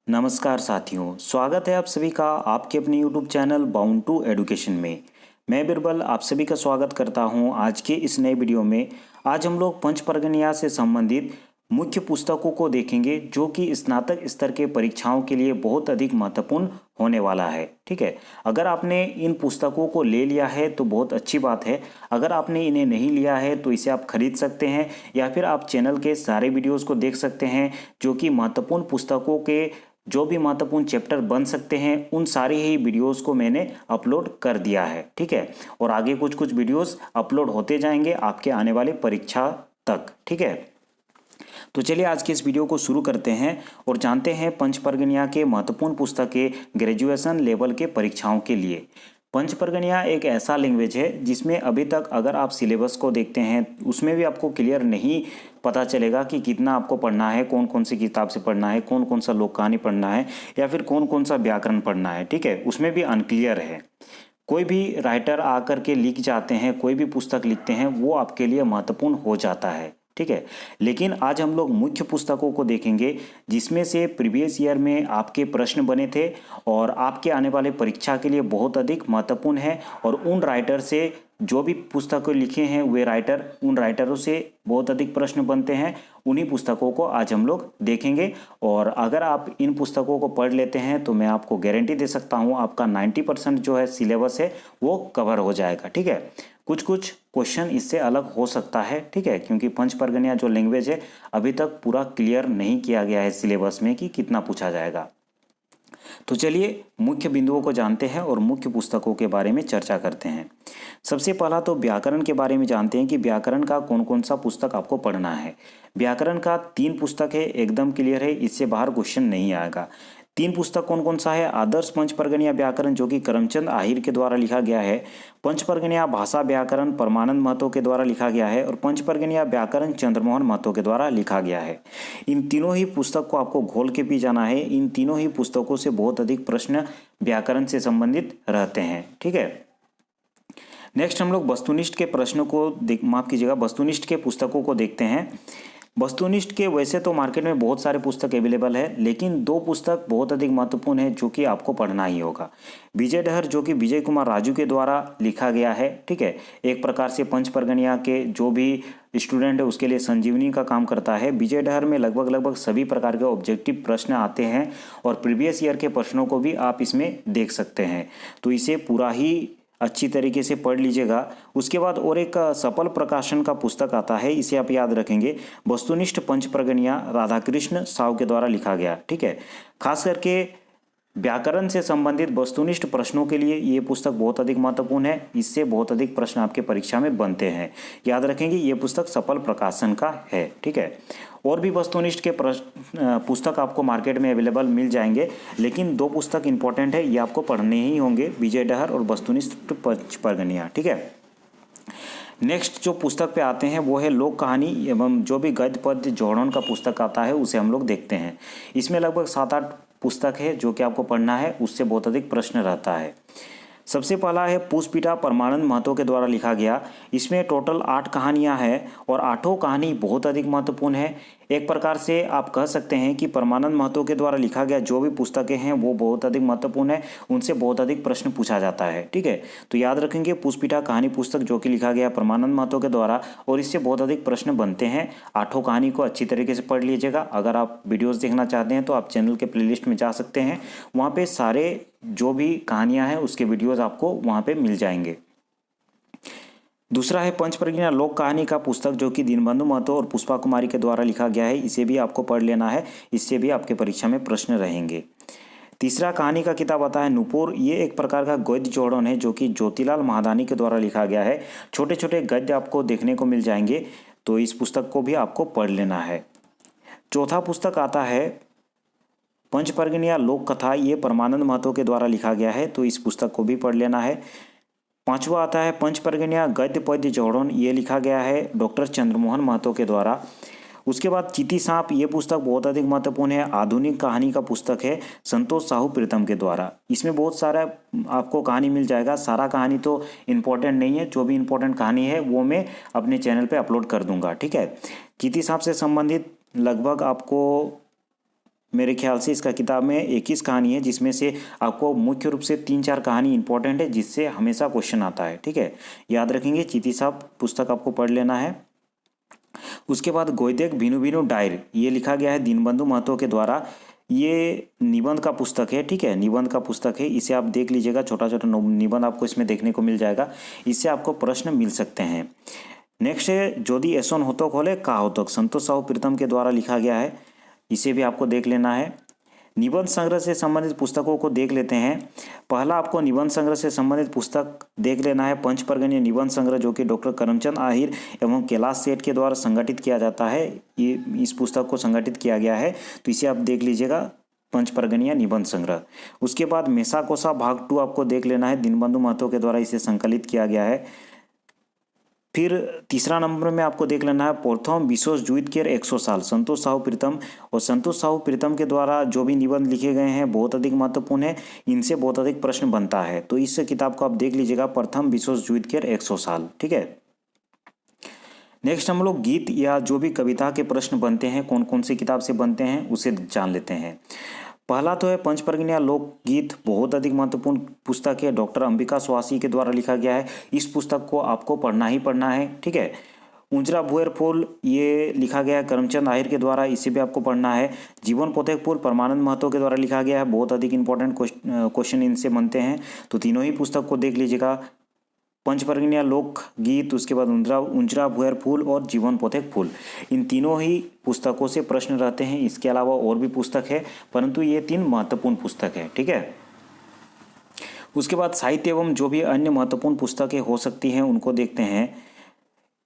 नमस्कार साथियों, स्वागत है आप सभी का आपके अपने YouTube channel bound to education में। मैं बिरबल आप सभी का स्वागत करता हूं आज के इस नए वीडियो में। आज हम लोग पंच परगनिया से संबंधित मुख्य पुस्तकों को देखेंगे जो कि स्नातक स्तर के परीक्षाओं के लिए बहुत अधिक महत्वपूर्ण होने वाला है। ठीक है, अगर आपने इन पुस्तकों को ले लिया है तो बहुत अच्छी बात है। अगर आपने इन्हें नहीं लिया है तो इसे आप खरीद सकते हैं या फिर आप चैनल के सारे वीडियोज़ को देख सकते हैं जो कि महत्वपूर्ण पुस्तकों के जो भी महत्वपूर्ण चैप्टर बन सकते हैं उन सारी ही वीडियोस को मैंने अपलोड कर दिया है। ठीक है, और आगे कुछ कुछ वीडियोस अपलोड होते जाएंगे आपके आने वाले परीक्षा तक। ठीक है, तो चलिए आज के इस वीडियो को शुरू करते हैं और जानते हैं पंच परगनिया के महत्वपूर्ण पुस्तकें ग्रेजुएशन लेवल के परीक्षाओं के लिए। पंच परगनिया एक ऐसा लैंग्वेज है जिसमें अभी तक अगर आप सिलेबस को देखते हैं उसमें भी आपको क्लियर नहीं पता चलेगा कि कितना आपको पढ़ना है, कौन कौन सी किताब से पढ़ना है, कौन कौन सा लोक कहानी पढ़ना है या फिर कौन कौन सा व्याकरण पढ़ना है। ठीक है, उसमें भी अनक्लियर है। कोई भी राइटर आकर के लिख जाते हैं, कोई भी पुस्तक लिखते हैं वो आपके लिए महत्वपूर्ण हो जाता है। ठीक है, लेकिन आज हम लोग मुख्य पुस्तकों को देखेंगे जिसमें से प्रीवियस ईयर में आपके प्रश्न बने थे और आपके आने वाले परीक्षा के लिए बहुत अधिक महत्वपूर्ण है। और उन राइटर से जो भी पुस्तकें लिखे हैं वे राइटर, उन राइटरों से बहुत अधिक प्रश्न बनते हैं। उन्हीं पुस्तकों को आज हम लोग देखेंगे और अगर आप इन पुस्तकों को पढ़ लेते हैं तो मैं आपको गारंटी दे सकता हूँ आपका 90% जो है सिलेबस है वो कवर हो जाएगा। ठीक है, कुछ कुछ क्वेश्चन इससे अलग हो सकता है। ठीक है, क्योंकि पंच परगनिया जो लैंग्वेज है अभी तक पूरा क्लियर नहीं किया गया है सिलेबस में कि कितना पूछा जाएगा। तो चलिए मुख्य बिंदुओं को जानते हैं और मुख्य पुस्तकों के बारे में चर्चा करते हैं। सबसे पहला तो व्याकरण के बारे में जानते हैं कि व्याकरण का कौन कौन सा पुस्तक आपको पढ़ना है। व्याकरण का 3 पुस्तक है, एकदम क्लियर है, इससे बाहर क्वेश्चन नहीं आएगा। 3 पुस्तक कौन कौन सा है? आदर्श पंच परगनिया व्याकरण जो कि करमचंद आहिर के द्वारा लिखा गया है, पंच परगनिया भाषा व्याकरण परमानंद महतो के द्वारा लिखा गया है और पंच परगनिया व्याकरण चंद्रमोहन महतो के द्वारा लिखा गया है। इन तीनों ही पुस्तक को आपको घोल के पी जाना है। इन तीनों ही पुस्तकों से बहुत अधिक प्रश्न व्याकरण से संबंधित रहते हैं। ठीक है, नेक्स्ट हम लोग वस्तुनिष्ठ के प्रश्नों को माफ कीजिएगा, वस्तुनिष्ठ के पुस्तकों को देखते हैं। वस्तुनिष्ठ के वैसे तो मार्केट में बहुत सारे पुस्तक अवेलेबल है, लेकिन 2 पुस्तक बहुत अधिक महत्वपूर्ण है जो कि आपको पढ़ना ही होगा। विजय डहर जो कि विजय कुमार राजू के द्वारा लिखा गया है। ठीक है, एक प्रकार से पंच परगनिया के जो भी स्टूडेंट है उसके लिए संजीवनी का काम करता है। विजय डहर में लगभग सभी प्रकार के ऑब्जेक्टिव प्रश्न आते हैं और प्रीवियस ईयर के प्रश्नों को भी आप इसमें देख सकते हैं, तो इसे पूरा ही अच्छी तरीके से पढ़ लीजिएगा। उसके बाद और एक सफल प्रकाशन का पुस्तक आता है, इसे आप याद रखेंगे, वस्तुनिष्ठ पंच परगनिया राधाकृष्ण साव के द्वारा लिखा गया। ठीक है, खास करके व्याकरण से संबंधित वस्तुनिष्ठ प्रश्नों के लिए ये पुस्तक बहुत अधिक महत्वपूर्ण है। इससे बहुत अधिक प्रश्न आपके परीक्षा में बनते हैं, याद रखेंगे ये पुस्तक सफल प्रकाशन का है। ठीक है, और भी वस्तुनिष्ठ के पुस्तक आपको मार्केट में अवेलेबल मिल जाएंगे, लेकिन 2 पुस्तक इंपॉर्टेंट है, ये आपको पढ़ने ही होंगे, विजय डहर और वस्तुनिष्ठ पंच परगनिया। ठीक है, नेक्स्ट जो पुस्तक पे आते हैं वो है लोक कहानी एवं जो भी गद्य पद्य जोड़न का पुस्तक आता है उसे हम लोग देखते हैं। इसमें लगभग 7-8 पुस्तक है जो कि आपको पढ़ना है, उससे बहुत अधिक प्रश्न रहता है। सबसे पहला है पुष्पिता परमानंद महतो के द्वारा लिखा गया। इसमें टोटल 8 कहानियां हैं और 8 कहानी बहुत अधिक महत्वपूर्ण है। एक प्रकार से आप कह सकते हैं कि परमानंद महतो के द्वारा लिखा गया जो भी पुस्तकें हैं वो बहुत अधिक महत्वपूर्ण है, उनसे बहुत अधिक प्रश्न पूछा जाता है। ठीक है, तो याद रखेंगे पुष्पिता कहानी पुस्तक जो कि लिखा गया परमानंद महतो के द्वारा और इससे बहुत अधिक प्रश्न बनते हैं। 8 कहानी को अच्छी तरीके से पढ़ लीजिएगा। अगर आप वीडियोज़ देखना चाहते हैं तो आप चैनल के प्लेलिस्ट में जा सकते हैं, वहाँ पर सारे जो भी कहानियां हैं उसके वीडियोस आपको वहां पे मिल जाएंगे। दूसरा है पंच परगनिया लोक कहानी का पुस्तक जो कि दीनबंधु महतो और पुष्पा कुमारी के द्वारा लिखा गया है, इसे भी आपको पढ़ लेना है, इससे भी आपके परीक्षा में प्रश्न रहेंगे। तीसरा कहानी का किताब आता है नूपुर। ये एक प्रकार का गद्य जोड़न है जो कि ज्योतिलाल महादानी के द्वारा लिखा गया है। छोटे छोटे गद्य आपको देखने को मिल जाएंगे, तो इस पुस्तक को भी आपको पढ़ लेना है। चौथा पुस्तक आता है पंच परगनिया लोक कथा, ये परमानंद महतो के द्वारा लिखा गया है, तो इस पुस्तक को भी पढ़ लेना है। 5वां आता है पंच परगनिया गद्य पद्य जोड़न, ये लिखा गया है डॉक्टर चंद्रमोहन महतो के द्वारा। उसके बाद चीती सांप, ये पुस्तक बहुत अधिक महत्वपूर्ण है, आधुनिक कहानी का पुस्तक है संतोष साहू प्रीतम के द्वारा। इसमें बहुत सारा आपको कहानी मिल जाएगा, सारा कहानी तो इम्पोर्टेंट नहीं है, जो भी इम्पोर्टेंट कहानी है वो मैं अपने चैनल पर अपलोड कर दूंगा। ठीक है, चीती सांप से संबंधित लगभग आपको मेरे ख्याल से इसका किताब में 21 कहानी है, जिसमें से आपको मुख्य रूप से 3-4 कहानी इंपॉर्टेंट है जिससे हमेशा क्वेश्चन आता है। ठीक है, याद रखेंगे। चीती साहब पुस्तक आपको पढ़ लेना है। उसके बाद गोइतेक भिनु भिनु डायर, ये लिखा गया है दीनबंधु महतो के द्वारा। ये निबंध का पुस्तक है। ठीक है, निबंध का पुस्तक है, इसे आप देख लीजिएगा। छोटा छोटा निबंध आपको इसमें देखने को मिल जाएगा, इससे आपको प्रश्न मिल सकते हैं। नेक्स्ट है जोदी एसोन होतक होले का होतक, संतोष साहू प्रीतम के द्वारा लिखा गया है, इसे भी आपको देख लेना है। निबंध संग्रह से संबंधित पुस्तकों को देख लेते हैं। पहला आपको निबंध संग्रह से संबंधित पुस्तक देख लेना है पंचपर्गणीय निबंध संग्रह, जो कि डॉक्टर करमचंद आहिर एवं कैलाश सेठ के द्वारा संगठित किया जाता है। ये इस पुस्तक को संगठित किया गया है, तो इसे आप देख लीजिएगा, पंचपर्गणीय निबंध संग्रह। उसके बाद मेसा कोसा भाग 2 आपको देख लेना है, दीनबंधु महतो के द्वारा इसे संकलित किया गया है। फिर तीसरा नंबर में आपको देख लेना है प्रथम विश्व युद्ध के 100 साल, संतोष साहू प्रीतम। और संतोष साहू प्रीतम के द्वारा जो भी निबंध लिखे गए हैं बहुत अधिक महत्वपूर्ण है, इनसे बहुत अधिक प्रश्न बनता है, तो इस किताब को आप देख लीजिएगा, प्रथम विश्व युद्ध के 100 साल। ठीक है, नेक्स्ट हम लोग गीत या जो भी कविता के प्रश्न बनते हैं, कौन कौन सी किताब से बनते हैं उसे जान लेते हैं। पहला तो है पंचपर्गणीय लोकगीत, बहुत अधिक महत्वपूर्ण पुस्तक है, डॉक्टर अंबिका सुहासी के द्वारा लिखा गया है। इस पुस्तक को आपको पढ़ना ही पढ़ना है। ठीक है, ऊंजरा भुएर फूल, ये लिखा गया है करमचंद आहिर के द्वारा, इसे भी आपको पढ़ना है। जीवन पोथेक फूल परमानंद महतो के द्वारा लिखा गया है, बहुत अधिक इंपॉर्टेंट क्वेश्चन इनसे बनते हैं, तो तीनों ही पुस्तक को देख लीजिएगा, पंचपर्गणीय लोकगीत, उसके बाद ऊंजरा भुएर फूल और जीवन पोथेक फूल, इन तीनों ही पुस्तकों से प्रश्न रहते हैं। इसके अलावा और भी पुस्तक है, परंतु ये 3 महत्वपूर्ण पुस्तक है। ठीक है, उसके बाद साहित्य एवं जो भी अन्य महत्वपूर्ण पुस्तकें हो सकती हैं उनको देखते हैं।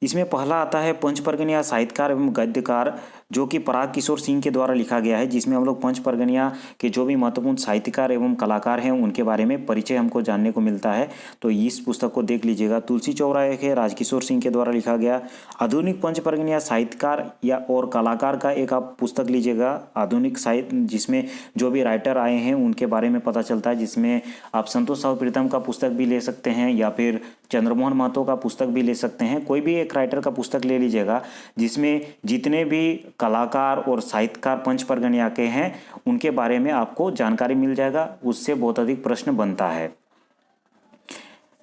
इसमें पहला आता है पंचपर्गणीय साहित्यकार एवं गद्यकार, जो कि पराग किशोर सिंह के द्वारा लिखा गया है, जिसमें हम लोग पंचपर्गणीय के जो भी महत्वपूर्ण साहित्यकार एवं कलाकार हैं उनके बारे में परिचय हमको जानने को मिलता है, तो इस पुस्तक को देख लीजिएगा। तुलसी चौरा एक है, राजकिशोर सिंह के द्वारा लिखा गया। आधुनिक पंचपर्गणीय साहित्यकार या और कलाकार का एक आप पुस्तक लीजिएगा, आधुनिक साहित्य, जिसमें जो भी राइटर आए हैं उनके बारे में पता चलता है, जिसमें आप संतोष साहू प्रीतम का पुस्तक भी ले सकते हैं या फिर चंद्रमोहन महतो का पुस्तक भी ले सकते हैं। कोई भी एक राइटर का पुस्तक ले लीजिएगा जिसमें जितने भी कलाकार और साहित्यकार पंचपर्गणीय के हैं उनके बारे में आपको जानकारी मिल जाएगा, उससे बहुत अधिक प्रश्न बनता है।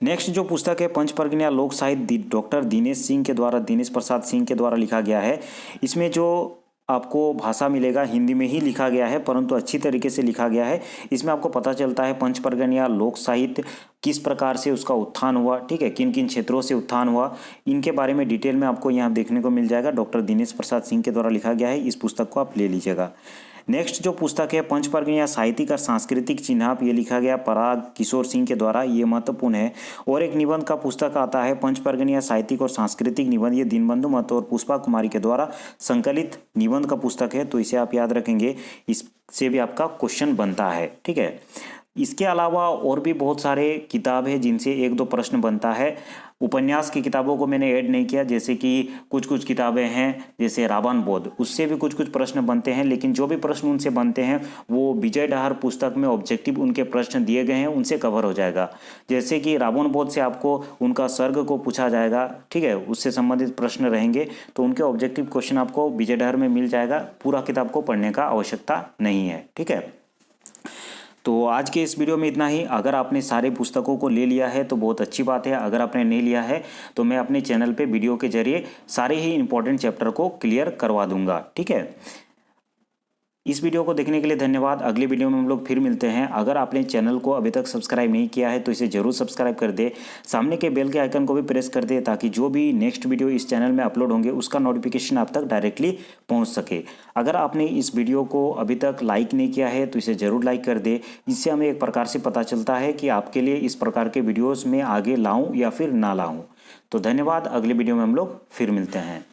नेक्स्ट जो पुस्तक है पंचपर्गणीय लोक साहित्य, डॉक्टर दिनेश सिंह के द्वारा, दिनेश प्रसाद सिंह के द्वारा लिखा गया है। इसमें जो आपको भाषा मिलेगा हिंदी में ही लिखा गया है, परंतु अच्छी तरीके से लिखा गया है। इसमें आपको पता चलता है पंचपर्गणीय लोक साहित्य किस प्रकार से उसका उत्थान हुआ, ठीक है, किन किन क्षेत्रों से उत्थान हुआ, इनके बारे में डिटेल में आपको यहाँ देखने को मिल जाएगा। डॉक्टर दिनेश प्रसाद सिंह के द्वारा लिखा गया है, इस पुस्तक को आप ले लीजिएगा। नेक्स्ट जो पुस्तक है पंचपर्गणीय साहित्यिक और सांस्कृतिक चिन्हाप, ये लिखा गया पराग किशोर सिंह के द्वारा, ये महत्वपूर्ण है। और एक निबंध का पुस्तक आता है पंचपर्गणीय साहित्यिक और सांस्कृतिक निबंध, ये दीनबंधु महतो और पुष्पा कुमारी के द्वारा संकलित निबंध का पुस्तक है, तो इसे आप याद रखेंगे, इससे भी आपका क्वेश्चन बनता है। ठीक है, इसके अलावा और भी बहुत सारे किताब है जिनसे 1-2 प्रश्न बनता है। उपन्यास की किताबों को मैंने ऐड नहीं किया, जैसे कि कुछ किताबें हैं जैसे रावण बोध, उससे भी कुछ प्रश्न बनते हैं, लेकिन जो भी प्रश्न उनसे बनते हैं वो विजय डाहर पुस्तक में ऑब्जेक्टिव उनके प्रश्न दिए गए हैं, उनसे कवर हो जाएगा। जैसे कि रावण बोध से आपको उनका सर्ग को पूछा जाएगा, ठीक है, उससे संबंधित प्रश्न रहेंगे, तो उनके ऑब्जेक्टिव क्वेश्चन आपको विजय डाहर में मिल जाएगा, पूरा किताब को पढ़ने का आवश्यकता नहीं है। ठीक है, तो आज के इस वीडियो में इतना ही। अगर आपने सारे पुस्तकों को ले लिया है तो बहुत अच्छी बात है, अगर आपने नहीं लिया है तो मैं अपने चैनल पे वीडियो के जरिए सारे ही इंपॉर्टेंट चैप्टर को क्लियर करवा दूंगा। ठीक है, इस वीडियो को देखने के लिए धन्यवाद। अगले वीडियो में हम लोग फिर मिलते हैं। अगर आपने चैनल को अभी तक सब्सक्राइब नहीं किया है तो इसे जरूर सब्सक्राइब कर दे, सामने के बेल के आइकन को भी प्रेस कर दे, ताकि जो भी नेक्स्ट वीडियो इस चैनल में अपलोड होंगे उसका नोटिफिकेशन आप तक डायरेक्टली पहुंच सके। अगर आपने इस वीडियो को अभी तक लाइक नहीं किया है तो इसे ज़रूर लाइक कर दे, इससे हमें एक प्रकार से पता चलता है कि आपके लिए इस प्रकार के वीडियोज़ में आगे लाऊँ या फिर ना लाऊँ। तो धन्यवाद, अगले वीडियो में हम लोग फिर मिलते हैं।